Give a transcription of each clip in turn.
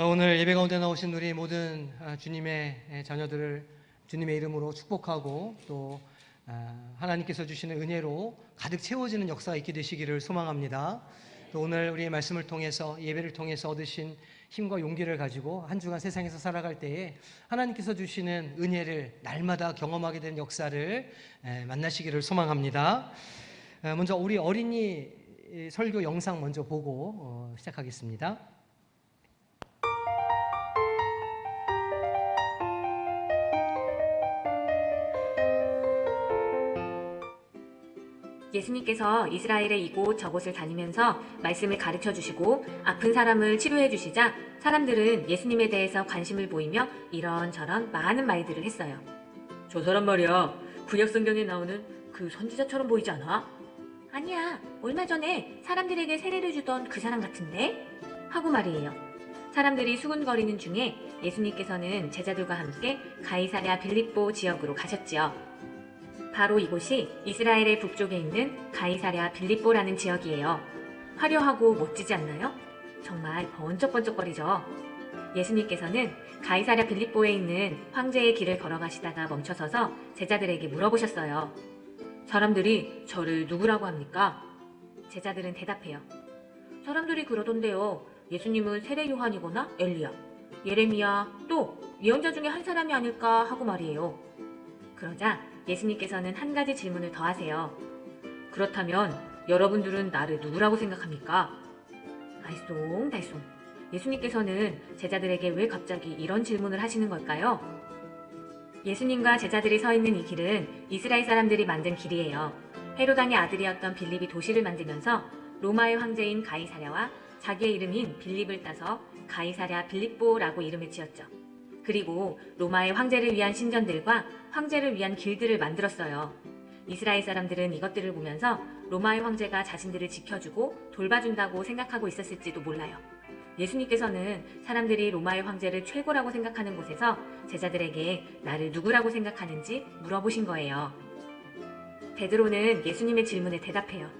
오늘 예배 가운데 나오신 우리 모든 주님의 자녀들을 주님의 이름으로 축복하고 또 하나님께서 주시는 은혜로 가득 채워지는 역사가 있게 되시기를 소망합니다. 또 오늘 우리의 말씀을 통해서 예배를 통해서 얻으신 힘과 용기를 가지고 한 주간 세상에서 살아갈 때에 하나님께서 주시는 은혜를 날마다 경험하게 되는 역사를 만나시기를 소망합니다. 먼저 우리 어린이 설교 영상 먼저 보고 시작하겠습니다. 예수님께서 이스라엘의 이곳 저곳을 다니면서 말씀을 가르쳐 주시고 아픈 사람을 치료해 주시자 사람들은 예수님에 대해서 관심을 보이며 이런저런 많은 말들을 했어요. 저 사람 말이야, 구약 성경에 나오는 그 선지자처럼 보이지 않아? 아니야, 얼마 전에 사람들에게 세례를 주던 그 사람 같은데? 하고 말이에요. 사람들이 수군거리는 중에 예수님께서는 제자들과 함께 가이사랴 빌립보 지역으로 가셨지요. 바로 이곳이 이스라엘의 북쪽에 있는 가이사랴 빌립보라는 지역이에요. 화려하고 멋지지 않나요? 정말 번쩍번쩍거리죠. 예수님께서는 가이사랴 빌립보에 있는 황제의 길을 걸어가시다가 멈춰서서 제자들에게 물어보셨어요. 사람들이 저를 누구라고 합니까? 제자들은 대답해요. 사람들이 그러던데요. 예수님은 세례 요한이거나 엘리야, 예레미야, 또 예언자 중에 한 사람이 아닐까 하고 말이에요. 그러자 예수님께서는 한 가지 질문을 더 하세요. 그렇다면 여러분들은 나를 누구라고 생각합니까? 알쏭달쏭. 예수님께서는 제자들에게 왜 갑자기 이런 질문을 하시는 걸까요? 예수님과 제자들이 서 있는 이 길은 이스라엘 사람들이 만든 길이에요. 헤로당의 아들이었던 빌립이 도시를 만들면서 로마의 황제인 가이사랴와 자기의 이름인 빌립을 따서 가이사랴 빌립보라고 이름을 지었죠. 그리고 로마의 황제를 위한 신전들과 황제를 위한 길들을 만들었어요. 이스라엘 사람들은 이것들을 보면서 로마의 황제가 자신들을 지켜주고 돌봐준다고 생각하고 있었을지도 몰라요. 예수님께서는 사람들이 로마의 황제를 최고라고 생각하는 곳에서 제자들에게 나를 누구라고 생각하는지 물어보신 거예요. 베드로는 예수님의 질문에 대답해요.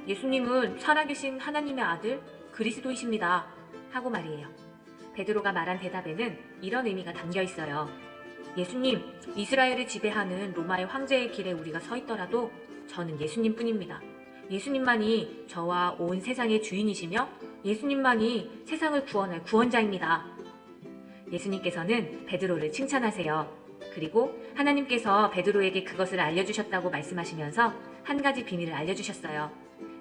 예수님은 살아계신 하나님의 아들 그리스도이십니다. 하고 말이에요. 베드로가 말한 대답에는 이런 의미가 담겨 있어요. 예수님, 이스라엘을 지배하는 로마의 황제의 길에 우리가 서 있더라도 저는 예수님뿐입니다. 예수님만이 저와 온 세상의 주인이시며 예수님만이 세상을 구원할 구원자입니다. 예수님께서는 베드로를 칭찬하세요. 그리고 하나님께서 베드로에게 그것을 알려주셨다고 말씀하시면서 한 가지 비밀을 알려주셨어요.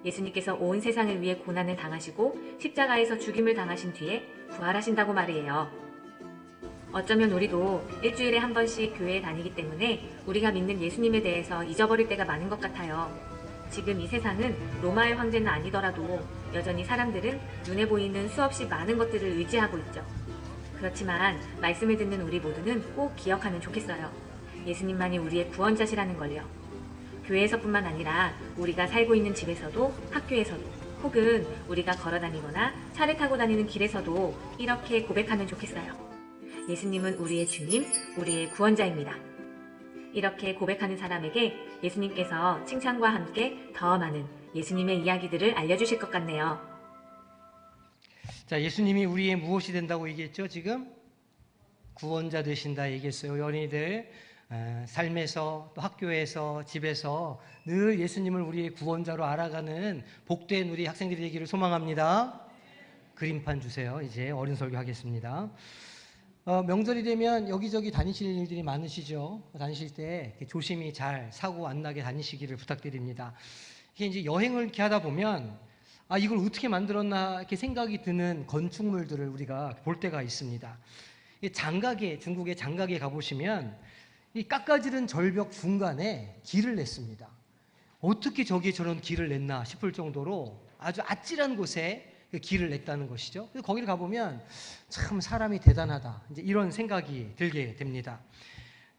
예수님께서 온 세상을 위해 고난을 당하시고 십자가에서 죽임을 당하신 뒤에 부활하신다고 말이에요. 어쩌면 우리도 일주일에 한 번씩 교회에 다니기 때문에 우리가 믿는 예수님에 대해서 잊어버릴 때가 많은 것 같아요. 지금 이 세상은 로마의 황제는 아니더라도 여전히 사람들은 눈에 보이는 수없이 많은 것들을 의지하고 있죠. 그렇지만 말씀을 듣는 우리 모두는 꼭 기억하면 좋겠어요. 예수님만이 우리의 구원자시라는 걸요. 교회에서뿐만 아니라 우리가 살고 있는 집에서도, 학교에서도, 혹은 우리가 걸어다니거나 차를 타고 다니는 길에서도 이렇게 고백하면 좋겠어요. 예수님은 우리의 주님, 우리의 구원자입니다. 이렇게 고백하는 사람에게 예수님께서 칭찬과 함께 더 많은 예수님의 이야기들을 알려주실 것 같네요. 자, 예수님이 우리의 무엇이 된다고 얘기했죠? 지금 구원자 되신다 얘기했어요. 어린이들 삶에서 또 학교에서 집에서 늘 예수님을 우리의 구원자로 알아가는 복된 우리 학생들이 되기를 소망합니다. 그림판 주세요. 이제 어린 설교하겠습니다. 명절이 되면 여기저기 다니실 일들이 많으시죠. 다니실 때 조심히 잘 사고 안 나게 다니시기를 부탁드립니다. 이게 이제 여행을 이렇게 하다 보면 이걸 어떻게 만들었나 이렇게 생각이 드는 건축물들을 우리가 볼 때가 있습니다. 장각에, 중국의 장각에 가보시면 이 깎아지른 절벽 중간에 길을 냈습니다. 어떻게 저기에 저런 길을 냈나 싶을 정도로 아주 아찔한 곳에 길을 냈다는 것이죠. 그래서 거기를 가보면 참 사람이 대단하다, 이제 이런 생각이 들게 됩니다.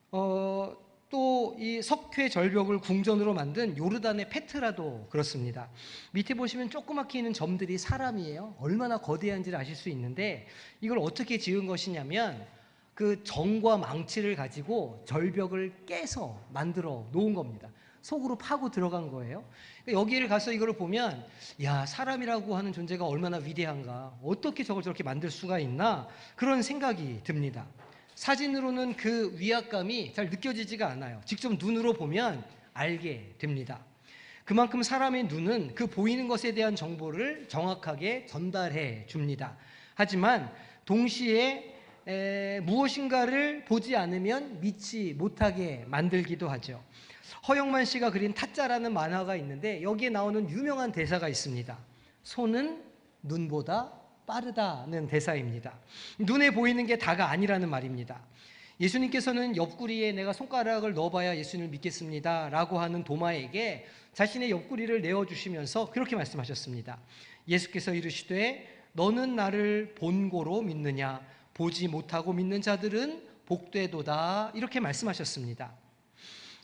또 이 석회 절벽을 궁전으로 만든 요르단의 페트라도 그렇습니다. 밑에 보시면 조그맣게 있는 점들이 사람이에요. 얼마나 거대한지를 아실 수 있는데 이걸 어떻게 지은 것이냐면 그 정과 망치를 가지고 절벽을 깨서 만들어 놓은 겁니다. 속으로 파고 들어간 거예요. 그러니까 여기를 가서 이걸 보면 야, 사람이라고 하는 존재가 얼마나 위대한가, 어떻게 저걸 저렇게 만들 수가 있나, 그런 생각이 듭니다. 사진으로는 그 위압감이 잘 느껴지지가 않아요. 직접 눈으로 보면 알게 됩니다. 그만큼 사람의 눈은 그 보이는 것에 대한 정보를 정확하게 전달해 줍니다. 하지만 동시에 무엇인가를 보지 않으면 믿지 못하게 만들기도 하죠. 허영만 씨가 그린 타짜라는 만화가 있는데 여기에 나오는 유명한 대사가 있습니다. 손은 눈보다 빠르다는 대사입니다. 눈에 보이는 게 다가 아니라는 말입니다. 예수님께서는 옆구리에 내가 손가락을 넣어봐야 예수님을 믿겠습니다 라고 하는 도마에게 자신의 옆구리를 내어주시면서 그렇게 말씀하셨습니다. 예수께서 이르시되 너는 나를 본고로 믿느냐, 보지 못하고 믿는 자들은 복되도다, 이렇게 말씀하셨습니다.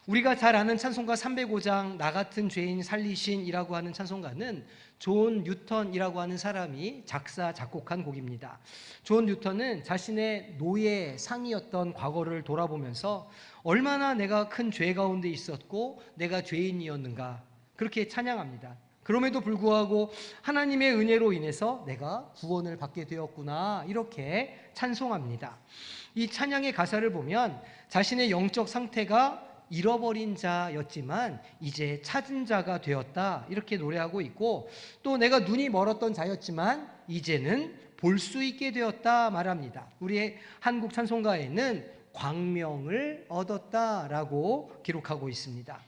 우리가 잘 아는 찬송가 305장 나 같은 죄인 살리신이라고 하는 찬송가는 존 뉴턴이라고 하는 사람이 작사 작곡한 곡입니다. 존 뉴턴은 자신의 노예 상이었던 과거를 돌아보면서 얼마나 내가 큰 죄 가운데 있었고 내가 죄인이었는가 그렇게 찬양합니다. 그럼에도 불구하고 하나님의 은혜로 인해서 내가 구원을 받게 되었구나, 이렇게 찬송합니다. 이 찬양의 가사를 보면 자신의 영적 상태가 잃어버린 자였지만 이제 찾은 자가 되었다, 이렇게 노래하고 있고, 또 내가 눈이 멀었던 자였지만 이제는 볼 수 있게 되었다 말합니다. 우리의 한국 찬송가에는 광명을 얻었다라고 기록하고 있습니다.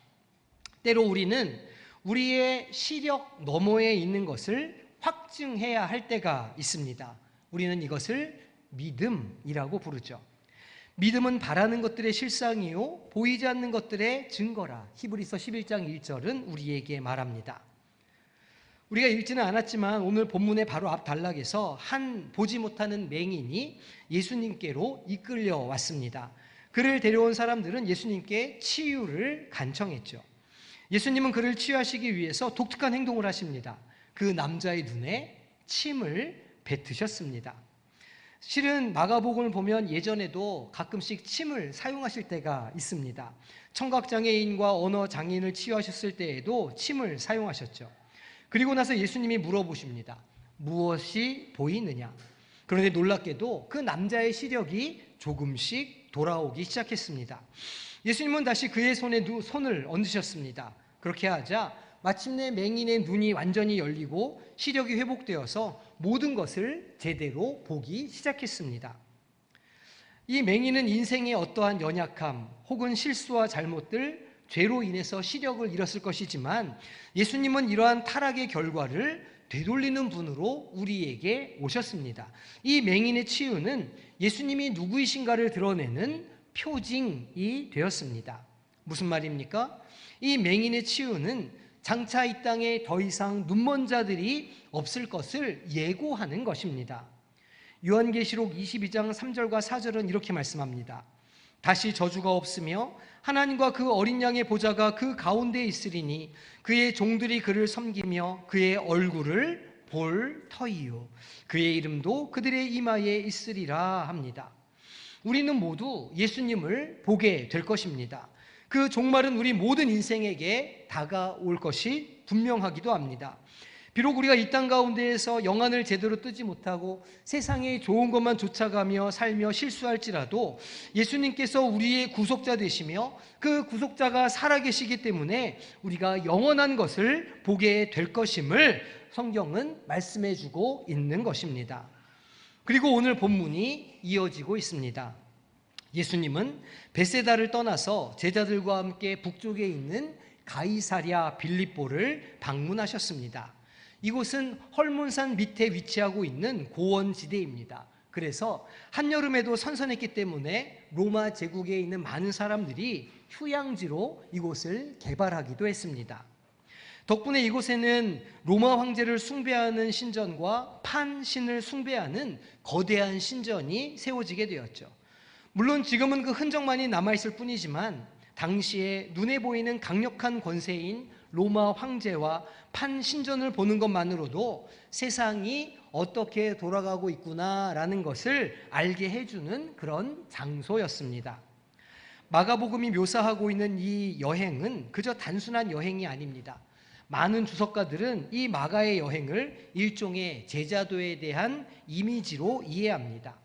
때로 우리는 우리의 시력 너머에 있는 것을 확증해야 할 때가 있습니다. 우리는 이것을 믿음이라고 부르죠. 믿음은 바라는 것들의 실상이요 보이지 않는 것들의 증거라. 히브리서 11장 1절은 우리에게 말합니다. 우리가 읽지는 않았지만 오늘 본문의 바로 앞 단락에서 한 보지 못하는 맹인이 예수님께로 이끌려 왔습니다. 그를 데려온 사람들은 예수님께 치유를 간청했죠. 예수님은 그를 치유하시기 위해서 독특한 행동을 하십니다. 그 남자의 눈에 침을 뱉으셨습니다. 실은 마가복음을 보면 예전에도 가끔씩 침을 사용하실 때가 있습니다. 청각장애인과 언어장애인을 치유하셨을 때에도 침을 사용하셨죠. 그리고 나서 예수님이 물어보십니다. 무엇이 보이느냐? 그런데 놀랍게도 그 남자의 시력이 조금씩 돌아오기 시작했습니다. 예수님은 다시 그의 손에 손을 얹으셨습니다. 그렇게 하자 마침내 맹인의 눈이 완전히 열리고 시력이 회복되어서 모든 것을 제대로 보기 시작했습니다. 이 맹인은 인생의 어떠한 연약함 혹은 실수와 잘못들, 죄로 인해서 시력을 잃었을 것이지만 예수님은 이러한 타락의 결과를 되돌리는 분으로 우리에게 오셨습니다. 이 맹인의 치유는 예수님이 누구이신가를 드러내는 표징이 되었습니다. 무슨 말입니까? 이 맹인의 치유는 장차 이 땅에 더 이상 눈먼 자들이 없을 것을 예고하는 것입니다. 요한계시록 22장 3절과 4절은 이렇게 말씀합니다. 다시 저주가 없으며 하나님과 그 어린 양의 보좌가 그 가운데에 있으리니 그의 종들이 그를 섬기며 그의 얼굴을 볼 터이요 그의 이름도 그들의 이마에 있으리라 합니다. 우리는 모두 예수님을 보게 될 것입니다. 그 종말은 우리 모든 인생에게 다가올 것이 분명하기도 합니다. 비록 우리가 이 땅 가운데에서 영안을 제대로 뜨지 못하고 세상의 좋은 것만 쫓아가며 살며 실수할지라도 예수님께서 우리의 구속자 되시며 그 구속자가 살아계시기 때문에 우리가 영원한 것을 보게 될 것임을 성경은 말씀해주고 있는 것입니다. 그리고 오늘 본문이 이어지고 있습니다. 예수님은 벳세다를 떠나서 제자들과 함께 북쪽에 있는 가이사랴 빌립보를 방문하셨습니다. 이곳은 헐몬산 밑에 위치하고 있는 고원지대입니다. 그래서 한여름에도 선선했기 때문에 로마 제국에 있는 많은 사람들이 휴양지로 이곳을 개발하기도 했습니다. 덕분에 이곳에는 로마 황제를 숭배하는 신전과 판신을 숭배하는 거대한 신전이 세워지게 되었죠. 물론 지금은 그 흔적만이 남아있을 뿐이지만 당시에 눈에 보이는 강력한 권세인 로마 황제와 판신전을 보는 것만으로도 세상이 어떻게 돌아가고 있구나라는 것을 알게 해주는 그런 장소였습니다. 마가복음이 묘사하고 있는 이 여행은 그저 단순한 여행이 아닙니다. 많은 주석가들은 이 마가의 여행을 일종의 제자도에 대한 이미지로 이해합니다.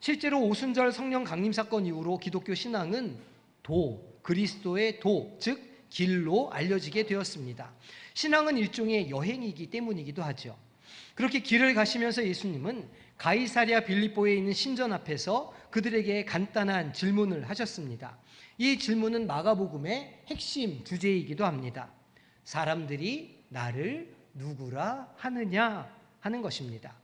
실제로 오순절 성령 강림 사건 이후로 기독교 신앙은 그리스도의 즉 길로 알려지게 되었습니다. 신앙은 일종의 여행이기 때문이기도 하죠. 그렇게 길을 가시면서 예수님은 가이사랴 빌립보에 있는 신전 앞에서 그들에게 간단한 질문을 하셨습니다. 이 질문은 마가복음의 핵심 주제이기도 합니다. 사람들이 나를 누구라 하느냐 하는 것입니다.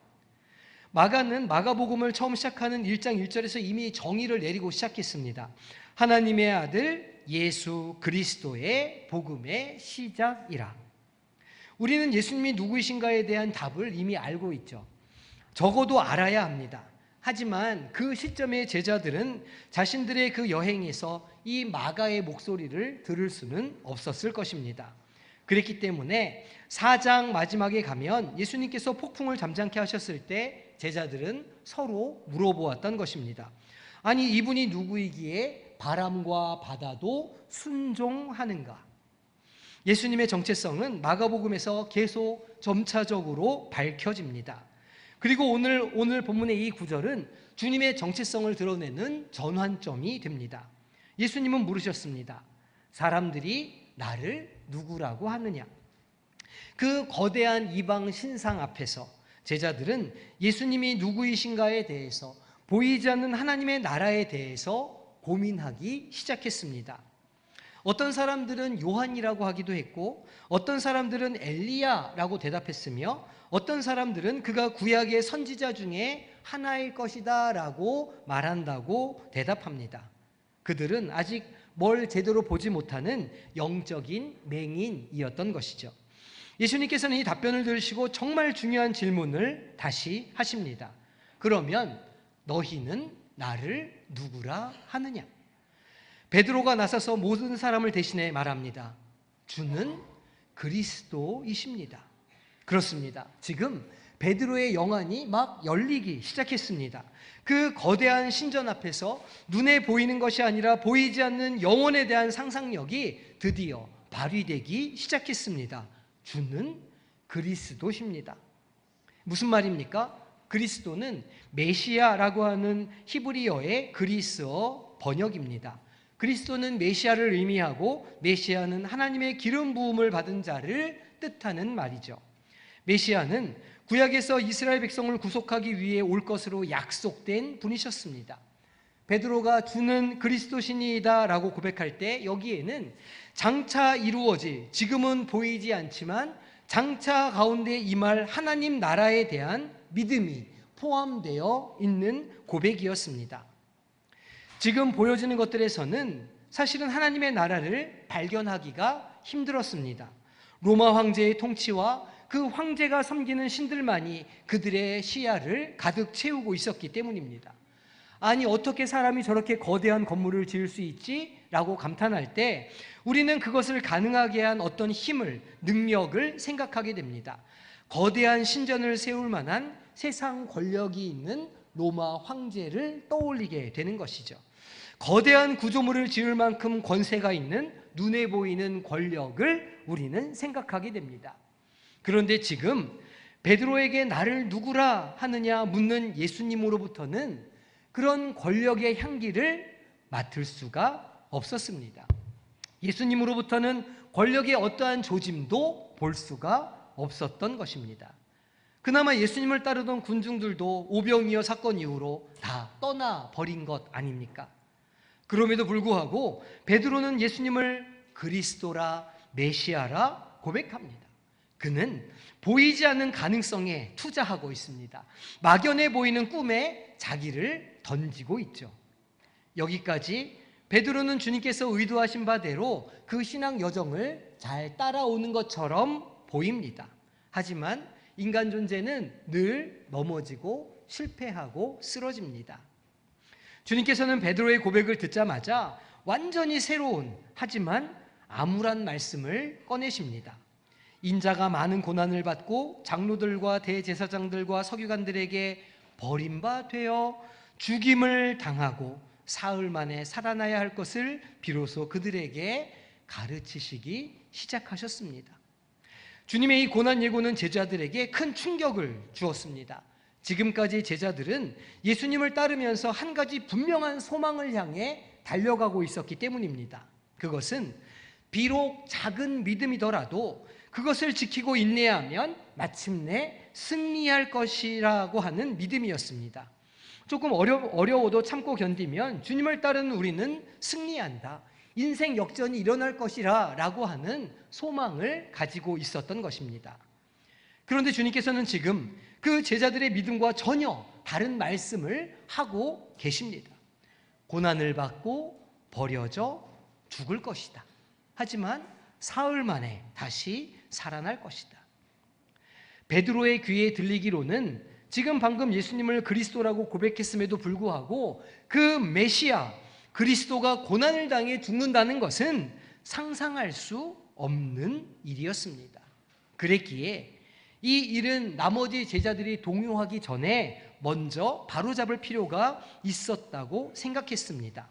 마가는 마가복음을 처음 시작하는 1장 1절에서 이미 정의를 내리고 시작했습니다. 하나님의 아들 예수 그리스도의 복음의 시작이라. 우리는 예수님이 누구이신가에 대한 답을 이미 알고 있죠. 적어도 알아야 합니다. 하지만 그 시점의 제자들은 자신들의 그 여행에서 이 마가의 목소리를 들을 수는 없었을 것입니다. 그랬기 때문에 4장 마지막에 가면 예수님께서 폭풍을 잠잠케 하셨을 때 제자들은 서로 물어보았던 것입니다. 아니, 이분이 누구이기에 바람과 바다도 순종하는가? 예수님의 정체성은 마가복음에서 계속 점차적으로 밝혀집니다. 그리고 오늘 본문의 이 구절은 주님의 정체성을 드러내는 전환점이 됩니다. 예수님은 물으셨습니다. 사람들이 나를 누구라고 하느냐? 그 거대한 이방 신상 앞에서 제자들은 예수님이 누구이신가에 대해서, 보이지 않는 하나님의 나라에 대해서 고민하기 시작했습니다. 어떤 사람들은 요한이라고 하기도 했고, 어떤 사람들은 엘리야라고 대답했으며, 어떤 사람들은 그가 구약의 선지자 중에 하나일 것이다 라고 말한다고 대답합니다. 그들은 아직 뭘 제대로 보지 못하는 영적인 맹인이었던 것이죠. 예수님께서는 이 답변을 들으시고 정말 중요한 질문을 다시 하십니다. 그러면 너희는 나를 누구라 하느냐? 베드로가 나서서 모든 사람을 대신해 말합니다. 주는 그리스도이십니다. 그렇습니다. 지금 베드로의 영안이 막 열리기 시작했습니다. 그 거대한 신전 앞에서 눈에 보이는 것이 아니라 보이지 않는 영혼에 대한 상상력이 드디어 발휘되기 시작했습니다. 주는 그리스도십니다. 무슨 말입니까? 그리스도는 메시아라고 하는 히브리어의 그리스어 번역입니다. 그리스도는 메시아를 의미하고 메시아는 하나님의 기름 부음을 받은 자를 뜻하는 말이죠. 메시아는 구약에서 이스라엘 백성을 구속하기 위해 올 것으로 약속된 분이셨습니다. 베드로가 주는 그리스도시니이다 라고 고백할 때 여기에는 장차 이루어질, 지금은 보이지 않지만 장차 가운데 임할 하나님 나라에 대한 믿음이 포함되어 있는 고백이었습니다. 지금 보여지는 것들에서는 사실은 하나님의 나라를 발견하기가 힘들었습니다. 로마 황제의 통치와 그 황제가 섬기는 신들만이 그들의 시야를 가득 채우고 있었기 때문입니다. 아니, 어떻게 사람이 저렇게 거대한 건물을 지을 수 있지? 라고 감탄할 때 우리는 그것을 가능하게 한 어떤 힘을, 능력을 생각하게 됩니다. 거대한 신전을 세울 만한 세상 권력이 있는 로마 황제를 떠올리게 되는 것이죠. 거대한 구조물을 지을 만큼 권세가 있는 눈에 보이는 권력을 우리는 생각하게 됩니다. 그런데 지금 베드로에게 나를 누구라 하느냐 묻는 예수님으로부터는 그런 권력의 향기를 맡을 수가 없었습니다. 예수님으로부터는 권력의 어떠한 조짐도 볼 수가 없었던 것입니다. 그나마 예수님을 따르던 군중들도 오병이어 사건 이후로 다 떠나버린 것 아닙니까? 그럼에도 불구하고 베드로는 예수님을 그리스도라, 메시아라 고백합니다. 그는 보이지 않는 가능성에 투자하고 있습니다. 막연해 보이는 꿈에 자기를 던지고 있죠. 여기까지 베드로는 주님께서 의도하신 바대로 그 신앙 여정을 잘 따라오는 것처럼 보입니다. 하지만 인간 존재는 늘 넘어지고 실패하고 쓰러집니다. 주님께서는 베드로의 고백을 듣자마자 완전히 새로운, 하지만 암울한 말씀을 꺼내십니다. 인자가 많은 고난을 받고 장로들과 대제사장들과 서기관들에게 버림받아 죽임을 당하고 사흘 만에 살아나야 할 것을 비로소 그들에게 가르치시기 시작하셨습니다. 주님의 이 고난 예고는 제자들에게 큰 충격을 주었습니다. 지금까지 제자들은 예수님을 따르면서 한 가지 분명한 소망을 향해 달려가고 있었기 때문입니다. 그것은 비록 작은 믿음이더라도 그것을 지키고 인내하면 마침내 승리할 것이라고 하는 믿음이었습니다. 조금 어려워도 참고 견디면 주님을 따르는 우리는 승리한다, 인생 역전이 일어날 것이라 라고 하는 소망을 가지고 있었던 것입니다. 그런데 주님께서는 지금 그 제자들의 믿음과 전혀 다른 말씀을 하고 계십니다. 고난을 받고 버려져 죽을 것이다. 하지만 사흘 만에 다시 살아날 것이다. 베드로의 귀에 들리기로는 지금 방금 예수님을 그리스도라고 고백했음에도 불구하고 그 메시아 그리스도가 고난을 당해 죽는다는 것은 상상할 수 없는 일이었습니다. 그랬기에 이 일은 나머지 제자들이 동요하기 전에 먼저 바로잡을 필요가 있었다고 생각했습니다.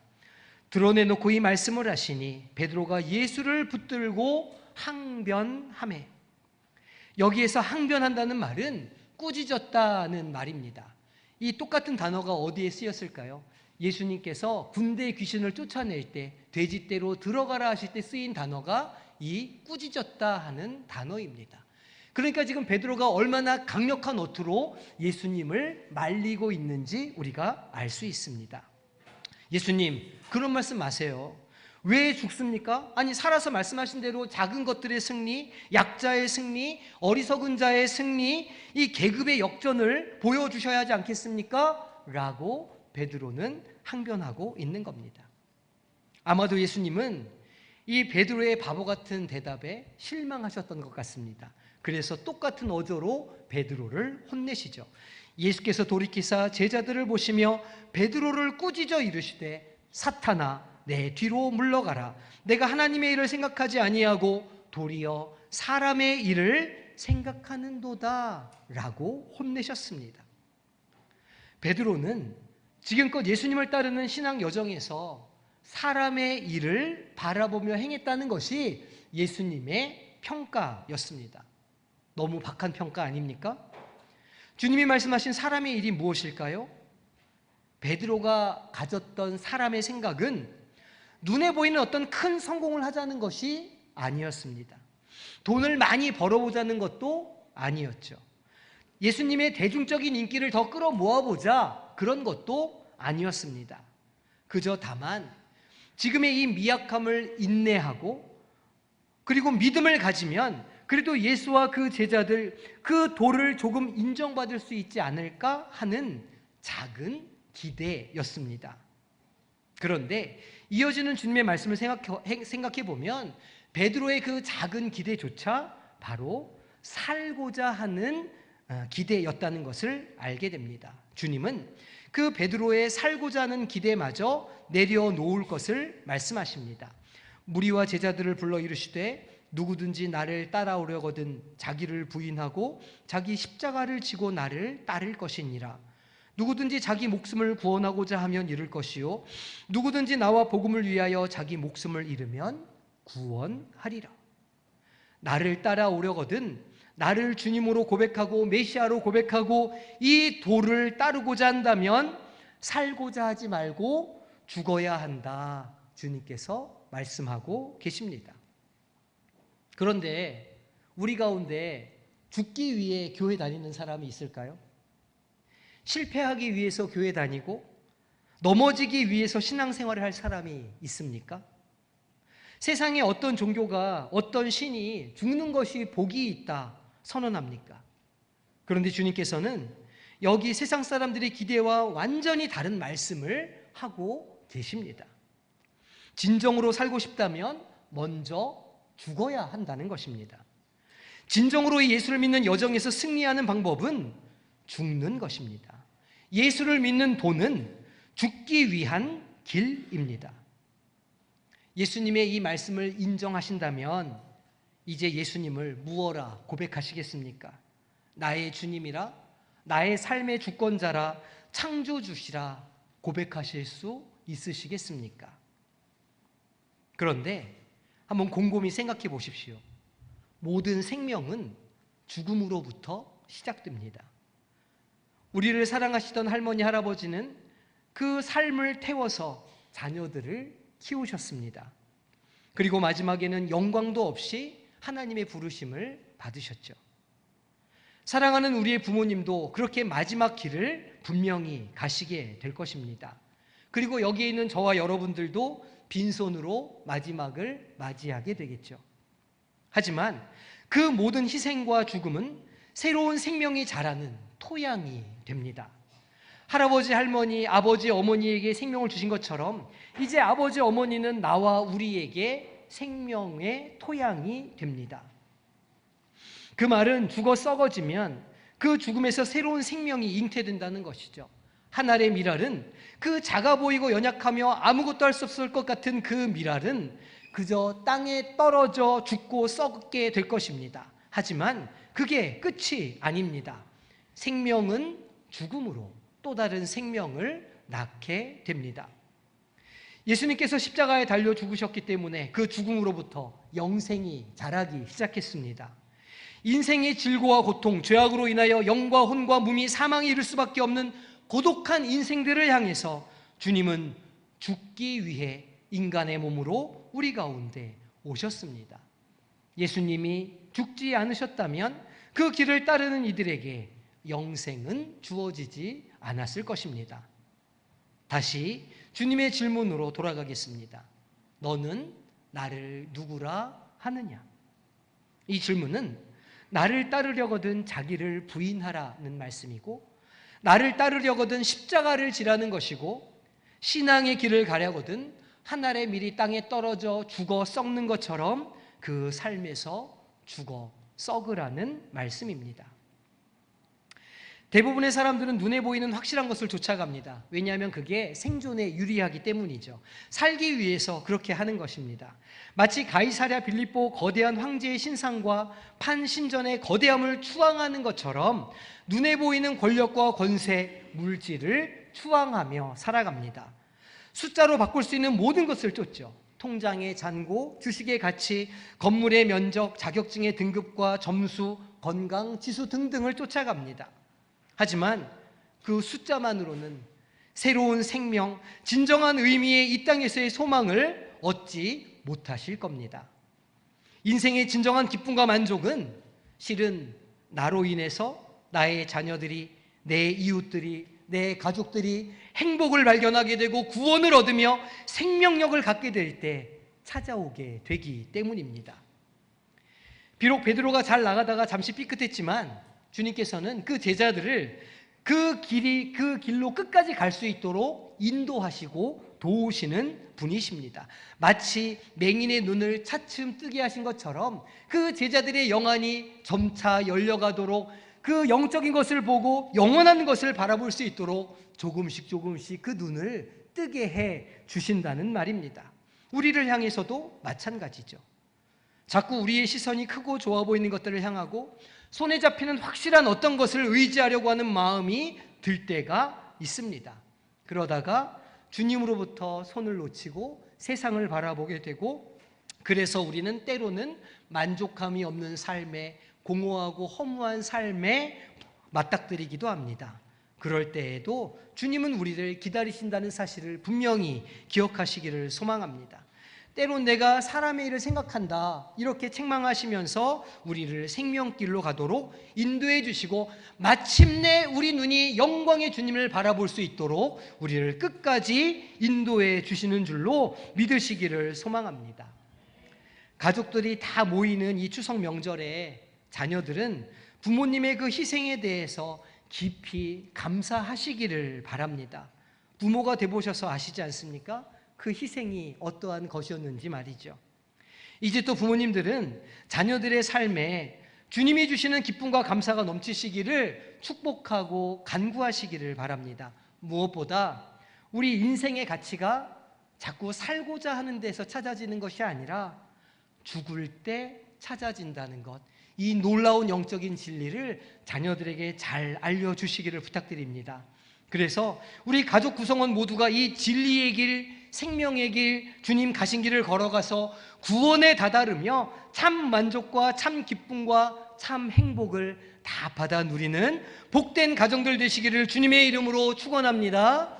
드러내놓고 이 말씀을 하시니 베드로가 예수를 붙들고 항변하매, 여기에서 항변한다는 말은 꾸짖었다는 말입니다. 이 똑같은 단어가 어디에 쓰였을까요? 예수님께서 군대 귀신을 쫓아낼 때 돼지떼로 들어가라 하실 때 쓰인 단어가 이 꾸짖었다 하는 단어입니다. 그러니까 지금 베드로가 얼마나 강력한 어투로 예수님을 말리고 있는지 우리가 알 수 있습니다. 예수님, 그런 말씀 마세요. 왜 죽습니까? 아니, 살아서 말씀하신 대로 작은 것들의 승리, 약자의 승리, 어리석은 자의 승리, 이 계급의 역전을 보여주셔야 하지 않겠습니까? 라고 베드로는 항변하고 있는 겁니다. 아마도 예수님은 이 베드로의 바보 같은 대답에 실망하셨던 것 같습니다. 그래서 똑같은 어조로 베드로를 혼내시죠. 예수께서 돌이키사 제자들을 보시며 베드로를 꾸짖어 이르시되 사탄아 내 뒤로 물러가라. 내가 하나님의 일을 생각하지 아니하고 도리어 사람의 일을 생각하는도다 라고 혼내셨습니다. 베드로는 지금껏 예수님을 따르는 신앙 여정에서 사람의 일을 바라보며 행했다는 것이 예수님의 평가였습니다. 너무 박한 평가 아닙니까? 주님이 말씀하신 사람의 일이 무엇일까요? 베드로가 가졌던 사람의 생각은 눈에 보이는 어떤 큰 성공을 하자는 것이 아니었습니다. 돈을 많이 벌어보자는 것도 아니었죠. 예수님의 대중적인 인기를 더 끌어모아보자 그런 것도 아니었습니다. 그저 다만 지금의 이 미약함을 인내하고 그리고 믿음을 가지면 그래도 예수와 그 제자들 그 도를 조금 인정받을 수 있지 않을까 하는 작은 기대였습니다. 그런데 이어지는 주님의 말씀을 생각해 보면 베드로의 그 작은 기대조차 바로 살고자 하는 기대였다는 것을 알게 됩니다. 주님은 그 베드로의 살고자 하는 기대마저 내려놓을 것을 말씀하십니다. 무리와 제자들을 불러 이르시되 누구든지 나를 따라오려거든 자기를 부인하고 자기 십자가를 지고 나를 따를 것이니라. 누구든지 자기 목숨을 구원하고자 하면 잃을 것이요 누구든지 나와 복음을 위하여 자기 목숨을 잃으면 구원하리라. 나를 따라오려거든 나를 주님으로 고백하고 메시아로 고백하고 이 도를 따르고자 한다면 살고자 하지 말고 죽어야 한다. 주님께서 말씀하고 계십니다. 그런데 우리 가운데 죽기 위해 교회 다니는 사람이 있을까요? 실패하기 위해서 교회 다니고 넘어지기 위해서 신앙생활을 할 사람이 있습니까? 세상에 어떤 종교가 어떤 신이 죽는 것이 복이 있다 선언합니까? 그런데 주님께서는 여기 세상 사람들의 기대와 완전히 다른 말씀을 하고 계십니다. 진정으로 살고 싶다면 먼저 죽어야 한다는 것입니다. 진정으로 예수를 믿는 여정에서 승리하는 방법은 죽는 것입니다. 예수를 믿는 도는 죽기 위한 길입니다. 예수님의 이 말씀을 인정하신다면 이제 예수님을 무엇라 고백하시겠습니까? 나의 주님이라, 나의 삶의 주권자라, 창조주시라 고백하실 수 있으시겠습니까? 그런데 한번 곰곰이 생각해 보십시오. 모든 생명은 죽음으로부터 시작됩니다. 우리를 사랑하시던 할머니, 할아버지는 그 삶을 태워서 자녀들을 키우셨습니다. 그리고 마지막에는 영광도 없이 하나님의 부르심을 받으셨죠. 사랑하는 우리의 부모님도 그렇게 마지막 길을 분명히 가시게 될 것입니다. 그리고 여기에 있는 저와 여러분들도 빈손으로 마지막을 맞이하게 되겠죠. 하지만 그 모든 희생과 죽음은 새로운 생명이 자라는 토양이 됩니다. 할아버지, 할머니, 아버지, 어머니에게 생명을 주신 것처럼 이제 아버지, 어머니는 나와 우리에게 생명의 토양이 됩니다. 그 말은 죽어 썩어지면 그 죽음에서 새로운 생명이 잉태된다는 것이죠. 한 알의 밀알은 그 작아 보이고 연약하며 아무것도 할 수 없을 것 같은 그 밀알은 그저 땅에 떨어져 죽고 썩게 될 것입니다. 하지만 그게 끝이 아닙니다. 생명은 죽음으로 또 다른 생명을 낳게 됩니다. 예수님께서 십자가에 달려 죽으셨기 때문에 그 죽음으로부터 영생이 자라기 시작했습니다. 인생의 질고와 고통, 죄악으로 인하여 영과 혼과 무미, 사망에 이를 수밖에 없는 고독한 인생들을 향해서 주님은 죽기 위해 인간의 몸으로 우리 가운데 오셨습니다. 예수님이 죽지 않으셨다면 그 길을 따르는 이들에게 영생은 주어지지 않았을 것입니다. 다시 주님의 질문으로 돌아가겠습니다. 너는 나를 누구라 하느냐? 이 질문은 나를 따르려거든 자기를 부인하라는 말씀이고, 나를 따르려거든 십자가를 지라는 것이고, 신앙의 길을 가려거든 한 알의 밀이 땅에 떨어져 죽어 썩는 것처럼 그 삶에서 죽어 썩으라는 말씀입니다. 대부분의 사람들은 눈에 보이는 확실한 것을 쫓아갑니다. 왜냐하면 그게 생존에 유리하기 때문이죠. 살기 위해서 그렇게 하는 것입니다. 마치 가이사랴 빌립보 거대한 황제의 신상과 판신전의 거대함을 추앙하는 것처럼 눈에 보이는 권력과 권세, 물질을 추앙하며 살아갑니다. 숫자로 바꿀 수 있는 모든 것을 쫓죠. 통장의 잔고, 주식의 가치, 건물의 면적, 자격증의 등급과 점수, 건강 지수 등등을 쫓아갑니다. 하지만 그 숫자만으로는 새로운 생명, 진정한 의미의 이 땅에서의 소망을 얻지 못하실 겁니다. 인생의 진정한 기쁨과 만족은 실은 나로 인해서 나의 자녀들이, 내 이웃들이, 내 가족들이 행복을 발견하게 되고 구원을 얻으며 생명력을 갖게 될 때 찾아오게 되기 때문입니다. 비록 베드로가 잘 나가다가 잠시 삐끗했지만 주님께서는 그 제자들을 그 길로 끝까지 갈 수 있도록 인도하시고 도우시는 분이십니다. 마치 맹인의 눈을 차츰 뜨게 하신 것처럼 그 제자들의 영안이 점차 열려가도록 그 영적인 것을 보고 영원한 것을 바라볼 수 있도록 조금씩 그 눈을 뜨게 해 주신다는 말입니다. 우리를 향해서도 마찬가지죠. 자꾸 우리의 시선이 크고 좋아 보이는 것들을 향하고 손에 잡히는 확실한 어떤 것을 의지하려고 하는 마음이 들 때가 있습니다. 그러다가 주님으로부터 손을 놓치고 세상을 바라보게 되고, 그래서 우리는 때로는 만족감이 없는 삶에, 공허하고 허무한 삶에 맞닥뜨리기도 합니다. 그럴 때에도 주님은 우리를 기다리신다는 사실을 분명히 기억하시기를 소망합니다. 때론 내가 사람의 일을 생각한다 이렇게 책망하시면서 우리를 생명길로 가도록 인도해 주시고 마침내 우리 눈이 영광의 주님을 바라볼 수 있도록 우리를 끝까지 인도해 주시는 줄로 믿으시기를 소망합니다. 가족들이 다 모이는 이 추석 명절에 자녀들은 부모님의 그 희생에 대해서 깊이 감사하시기를 바랍니다. 부모가 되보셔서 아시지 않습니까? 그 희생이 어떠한 것이었는지 말이죠. 이제 또 부모님들은 자녀들의 삶에 주님이 주시는 기쁨과 감사가 넘치시기를 축복하고 간구하시기를 바랍니다. 무엇보다 우리 인생의 가치가 자꾸 살고자 하는 데서 찾아지는 것이 아니라 죽을 때 찾아진다는 것, 이 놀라운 영적인 진리를 자녀들에게 잘 알려주시기를 부탁드립니다. 그래서 우리 가족 구성원 모두가 이 진리의 길, 생명의 길, 주님 가신 길을 걸어가서 구원에 다다르며 참 만족과 참 기쁨과 참 행복을 다 받아 누리는 복된 가정들 되시기를 주님의 이름으로 축원합니다.